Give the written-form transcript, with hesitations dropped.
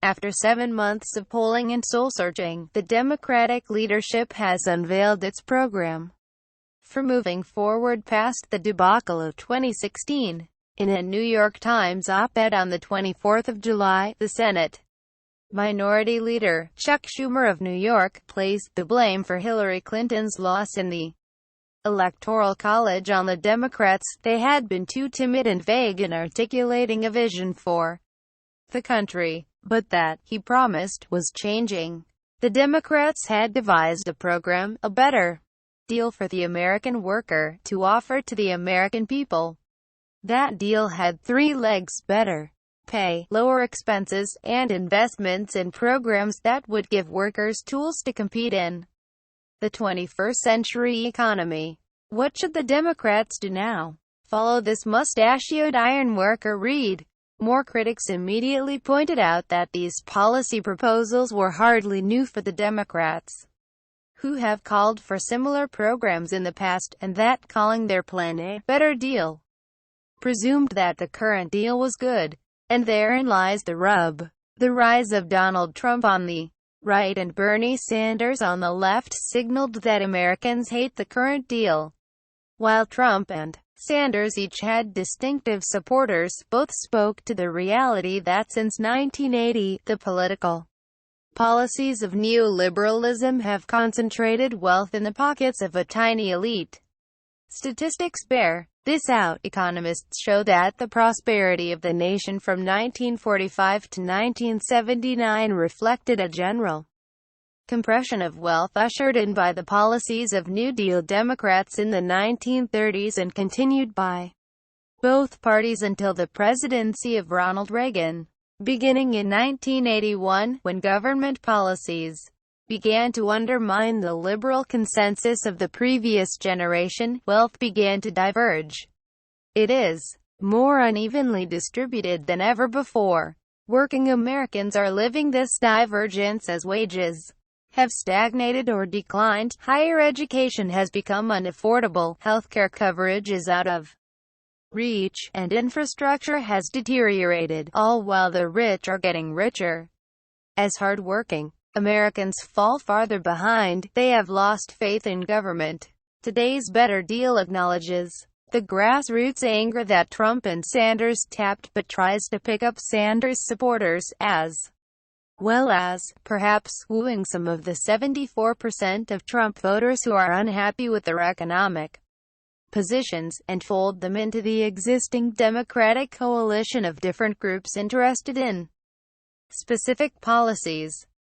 After 7 months of polling and soul-searching, the Democratic leadership has unveiled its program for moving forward past the debacle of 2016. In a New York Times op-ed on the 24th of July, the Senate Minority Leader, Chuck Schumer of New York, placed the blame for Hillary Clinton's loss in the Electoral College on the Democrats. They had been too timid and vague in articulating a vision for the country. But that, he promised, was changing. The Democrats had devised a program, a better deal for the American worker, to offer to the American people. That deal had 3 legs: better pay, lower expenses, and investments in programs that would give workers tools to compete in the 21st century economy. What should the Democrats do now? Follow this mustachioed iron worker read. More critics immediately pointed out that these policy proposals were hardly new for the Democrats, who have called for similar programs in the past, and that calling their plan a better deal presumed that the current deal was good. And therein lies the rub. The rise of Donald Trump on the right and Bernie Sanders on the left signaled that Americans hate the current deal. While Trump and Sanders each had distinctive supporters, both spoke to the reality that since 1980, the political policies of neoliberalism have concentrated wealth in the pockets of a tiny elite. Statistics bear this out. Economists show that the prosperity of the nation from 1945 to 1979 reflected a general compression of wealth ushered in by the policies of New Deal Democrats in the 1930s and continued by both parties until the presidency of Ronald Reagan. Beginning in 1981, when government policies began to undermine the liberal consensus of the previous generation, wealth began to diverge. It is more unevenly distributed than ever before. Working Americans are living this divergence as wages have stagnated or declined, higher education has become unaffordable, healthcare coverage is out of reach, and infrastructure has deteriorated, all while the rich are getting richer. As hard-working Americans fall farther behind, they have lost faith in government. Today's better deal acknowledges the grassroots anger that Trump and Sanders tapped, but tries to pick up Sanders' supporters, as well as, perhaps, wooing some of the 74% of Trump voters who are unhappy with their economic positions, and fold them into the existing Democratic coalition of different groups interested in specific policies.